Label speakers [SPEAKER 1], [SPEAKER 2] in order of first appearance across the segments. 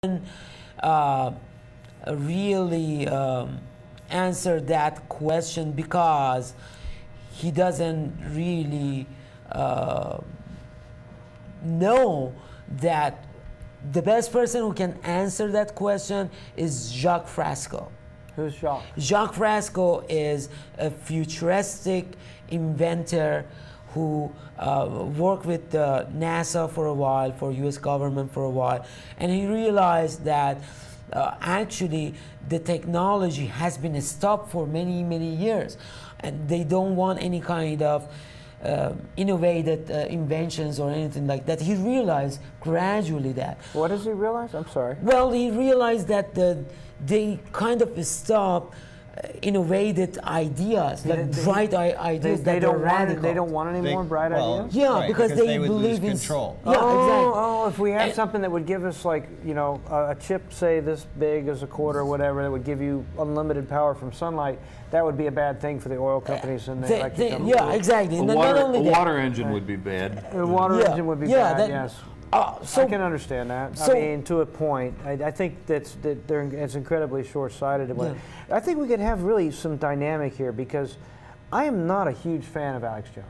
[SPEAKER 1] uh, really answer that question because he doesn't really know that the best person who can answer that question is Jacques Fresco.
[SPEAKER 2] Who's Jacques?
[SPEAKER 1] Jacques Fresco is a futuristic inventor who worked with NASA for a while, for US government for a while, and he realized that actually the technology has been stopped for many, many years, and they don't want any kind of innovative inventions or anything like that. He realized gradually that.
[SPEAKER 2] What does he realize? I'm sorry.
[SPEAKER 1] Well, he realized that they kind of stop innovative ideas, like bright ideas that are radical.
[SPEAKER 2] They don't want any more bright ideas?
[SPEAKER 1] Yeah,
[SPEAKER 3] right,
[SPEAKER 1] because they
[SPEAKER 3] would
[SPEAKER 1] believe
[SPEAKER 3] lose
[SPEAKER 1] in
[SPEAKER 3] control.
[SPEAKER 1] Yeah, exactly.
[SPEAKER 2] Oh, if we had something that would give us, like, you know, a chip, say this big as a quarter or whatever, that would give you unlimited power from sunlight, that would be a bad thing for the oil companies and the electric companies.
[SPEAKER 1] Yeah, exactly.
[SPEAKER 4] A water engine would be bad.
[SPEAKER 2] A water engine would be bad, yes.
[SPEAKER 1] So
[SPEAKER 2] I can understand that. I mean, to a point. I think it's incredibly short-sighted.
[SPEAKER 1] Yeah.
[SPEAKER 2] I think we could have really some dynamic here because I am not a huge fan of Alex Jones.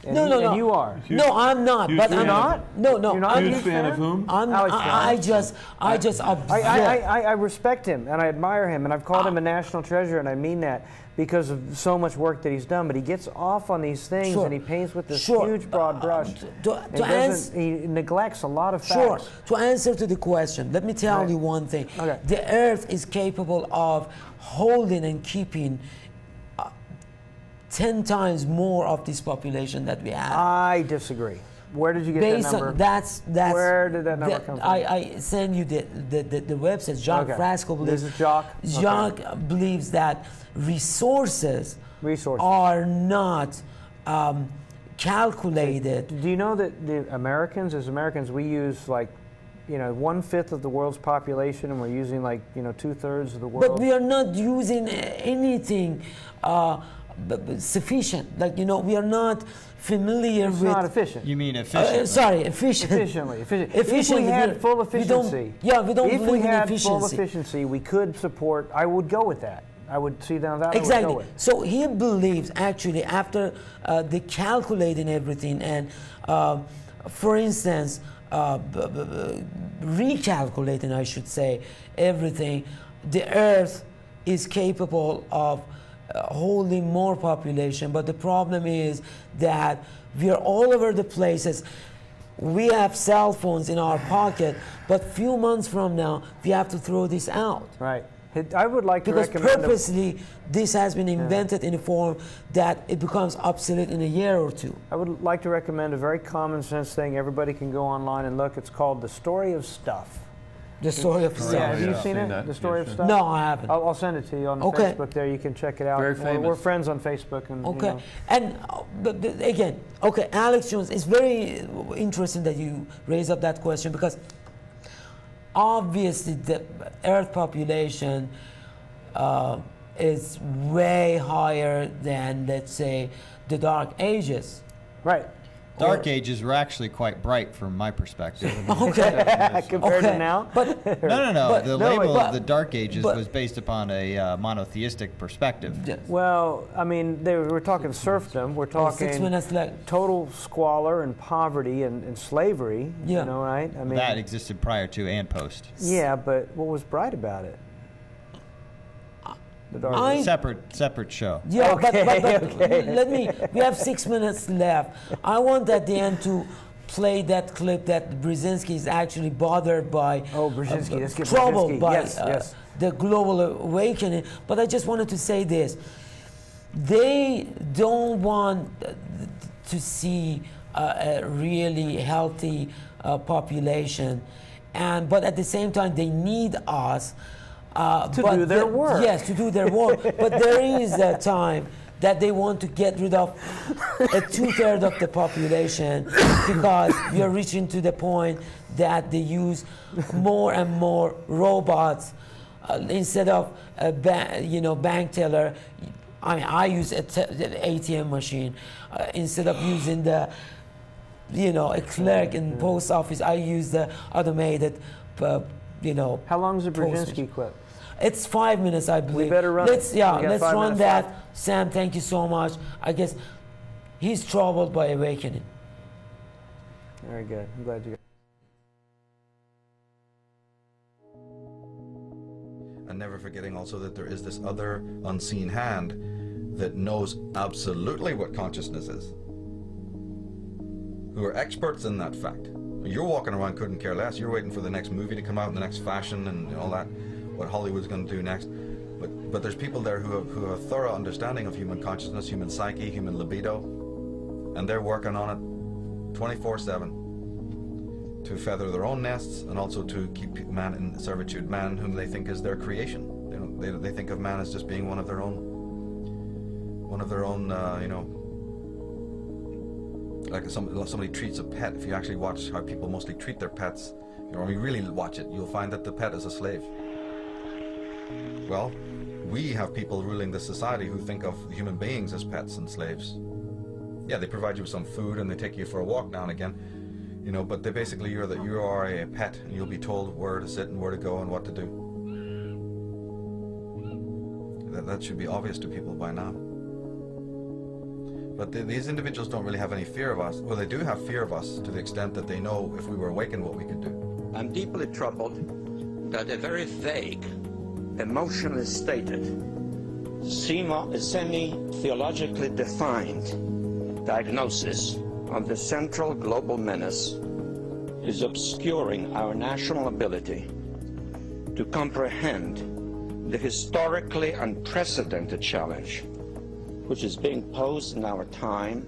[SPEAKER 2] And
[SPEAKER 1] no.
[SPEAKER 2] You are.
[SPEAKER 1] No, I'm not.
[SPEAKER 4] Huge
[SPEAKER 1] But
[SPEAKER 4] fan.
[SPEAKER 1] I'm
[SPEAKER 2] not?
[SPEAKER 1] No.
[SPEAKER 2] You're not
[SPEAKER 4] Huge
[SPEAKER 2] a huge
[SPEAKER 4] fan of whom?
[SPEAKER 1] I just observe.
[SPEAKER 2] I respect him and I admire him and I've called him a national treasure and I mean that because of so much work that he's done. But he gets off on these things and he paints with this huge broad brush. He neglects a lot of facts.
[SPEAKER 1] Sure. To answer to the question, let me tell you one thing.
[SPEAKER 2] Okay.
[SPEAKER 1] The Earth is capable of holding and keeping 10 times more of this population that we have.
[SPEAKER 2] I disagree. Where did you get that number?
[SPEAKER 1] That's
[SPEAKER 2] where did that number come from?
[SPEAKER 1] I send you the website. Jacques Fresco believes.
[SPEAKER 2] This is Jacques.
[SPEAKER 1] Jacques believes that resources are not calculated.
[SPEAKER 2] Do you know that the Americans, as Americans, we use like, you know, 1/5 of the world's population, and we're using like, you know, 2/3 of the world.
[SPEAKER 1] But we are not using anything sufficient. Like, you know, we are not familiar with.
[SPEAKER 2] It's not efficient.
[SPEAKER 3] You mean efficient?
[SPEAKER 1] Sorry, efficient.
[SPEAKER 2] Efficiently. If we had full efficiency.
[SPEAKER 1] We don't
[SPEAKER 2] if
[SPEAKER 1] believe
[SPEAKER 2] we
[SPEAKER 1] in
[SPEAKER 2] had
[SPEAKER 1] efficiency.
[SPEAKER 2] full efficiency, we could support. I would go with that. I would see down that.
[SPEAKER 1] Exactly.
[SPEAKER 2] I would go with.
[SPEAKER 1] So he believes actually after they calculating everything and, for instance, recalculating, I should say, everything, the Earth is capable of holding more population, but the problem is that we are all over the places. We have cell phones in our pocket, but few months from now, we have to throw this out.
[SPEAKER 2] Right. I would like to recommend.
[SPEAKER 1] Because purposely, this has been invented in a form that it becomes obsolete in a year or two.
[SPEAKER 2] I would like to recommend a very common sense thing. Everybody can go online and look. It's called The Story of Stuff.
[SPEAKER 1] The Story of Stuff.
[SPEAKER 2] Yeah, have you seen it?
[SPEAKER 4] That.
[SPEAKER 2] The Story of Stuff?
[SPEAKER 1] No, I haven't.
[SPEAKER 2] I'll send it to you on Facebook there. You can check it out.
[SPEAKER 4] Very famous.
[SPEAKER 2] We're friends on Facebook. And,
[SPEAKER 1] Okay.
[SPEAKER 2] you know.
[SPEAKER 1] And again, okay, Alex Jones, it's very interesting that you raise up that question because obviously the Earth population is way higher than, let's say, the Dark Ages.
[SPEAKER 2] Right.
[SPEAKER 3] Dark Ages were actually quite bright from my perspective.
[SPEAKER 1] Okay.
[SPEAKER 2] Compared to now?
[SPEAKER 1] But
[SPEAKER 3] No. The label
[SPEAKER 1] but-
[SPEAKER 3] of the Dark Ages
[SPEAKER 1] but-
[SPEAKER 3] was based upon a monotheistic perspective.
[SPEAKER 2] Well, I mean, we're talking serfdom. We're
[SPEAKER 1] 6 minutes
[SPEAKER 2] talking
[SPEAKER 1] left.
[SPEAKER 2] total squalor and poverty and slavery.
[SPEAKER 1] Yeah.
[SPEAKER 2] You know, right? I mean,
[SPEAKER 3] That existed prior to and post.
[SPEAKER 2] yeah, but what was bright about it? The Dark Ages.
[SPEAKER 3] Separate show.
[SPEAKER 1] Yeah,
[SPEAKER 2] Okay,
[SPEAKER 1] but
[SPEAKER 2] okay.
[SPEAKER 1] we have 6 minutes left. I want at the end to play that clip that Brzezinski is actually bothered by,
[SPEAKER 2] Oh, Brzezinski, let's get
[SPEAKER 1] troubled
[SPEAKER 2] Brzezinski.
[SPEAKER 1] by
[SPEAKER 2] Yes.
[SPEAKER 1] the global awakening. But I just wanted to say this. They don't want to see a really healthy population, but at the same time they need us
[SPEAKER 2] To do their work.
[SPEAKER 1] Yes, to do their work. But there is a time that they want to get rid of a 2/3 of the population because we are reaching to the point that they use more and more robots instead of a bank teller. I use an ATM machine instead of using the a clerk in the post office. I use the automated you know.
[SPEAKER 2] How long is the Brzezinski clip?
[SPEAKER 1] It's 5 minutes, I believe.
[SPEAKER 2] We better run
[SPEAKER 1] let's,
[SPEAKER 2] it.
[SPEAKER 1] Yeah, let's run that.
[SPEAKER 2] Left.
[SPEAKER 1] Sam, thank you so much. I guess he's troubled by awakening.
[SPEAKER 2] Very good. I'm glad you got.
[SPEAKER 5] And never forgetting also that there is this other unseen hand that knows absolutely what consciousness is, who are experts in that fact. You're walking around couldn't care less. You're waiting for the next movie to come out and the next fashion and all that, what Hollywood's going to do next. But there's people there who have a thorough understanding of human consciousness, human psyche, human libido, and they're working on it 24/7 to feather their own nests and also to keep man in servitude, man whom they think is their creation. They think of man as just being one of their own, you know, like somebody treats a pet. If you actually watch how people mostly treat their pets, you know, when you really watch it, you'll find that the pet is a slave. Well, we have people ruling this society who think of human beings as pets and slaves. Yeah, they provide you with some food and they take you for a walk now and again, you know, but they basically you are a pet and you'll be told where to sit and where to go and what to do. That should be obvious to people by now. But these individuals don't really have any fear of us. Well, they do have fear of us to the extent that they know if we were awakened what we could do.
[SPEAKER 6] I'm deeply troubled that a very vague, emotionally stated, semi-theologically defined diagnosis of the central global menace is obscuring our national ability to comprehend the historically unprecedented challenge which is being posed in our time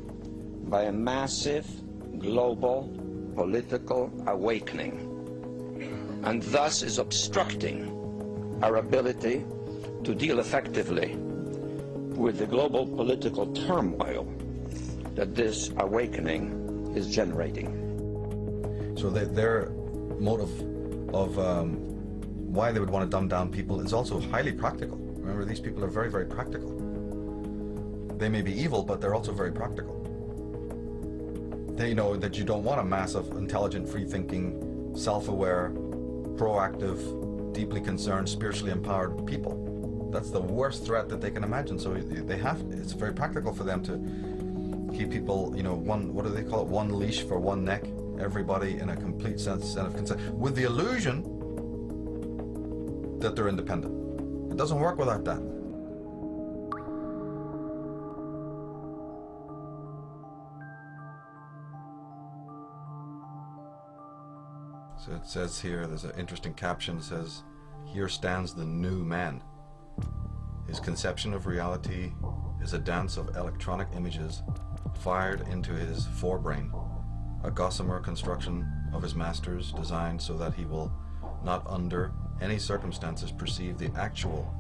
[SPEAKER 6] by a massive global political awakening, and thus is obstructing our ability to deal effectively with the global political turmoil that this awakening is generating.
[SPEAKER 5] So their motive of why they would want to dumb down people is also highly practical. Remember, these people are very, very practical. They may be evil, but they're also very practical. They know that you don't want a mass of intelligent, free-thinking, self-aware, proactive, deeply concerned, spiritually empowered people. That's the worst threat that they can imagine. So it's very practical for them to keep people, you know, what do they call it? One leash for one neck. Everybody in a complete sense of consent, with the illusion that they're independent. It doesn't work without that. So it says here, there's an interesting caption, it says, "Here stands the new man. His conception of reality is a dance of electronic images fired into his forebrain, a gossamer construction of his masters designed so that he will not under any circumstances perceive the actual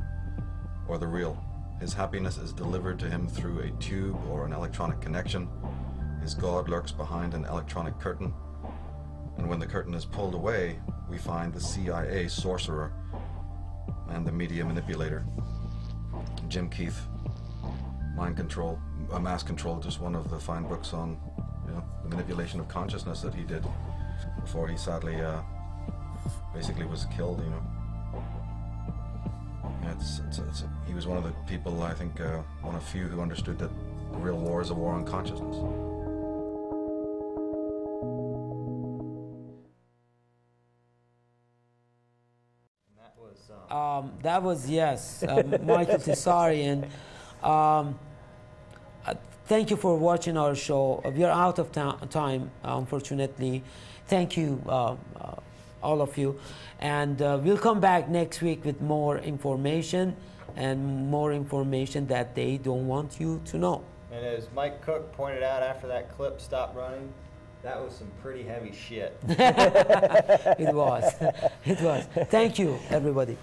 [SPEAKER 5] or the real. His happiness is delivered to him through a tube or an electronic connection. His God lurks behind an electronic curtain. And when the curtain is pulled away, we find the CIA sorcerer and the media manipulator." Jim Keith, Mind Control, Mass Control, just one of the fine books on, you know, the manipulation of consciousness that he did before he sadly basically was killed, you know. Yeah, he was one of the people, I think, one of few who understood that the real war is a war on consciousness.
[SPEAKER 1] That was, yes, Michael Tsarian. Thank you for watching our show. We are out of time, unfortunately. Thank you, all of you. And we'll come back next week with more information, and more information that they don't want you to know.
[SPEAKER 3] And as Mike Cook pointed out after that clip stopped running, that was some pretty heavy shit.
[SPEAKER 1] It was. It was. Thank you, everybody.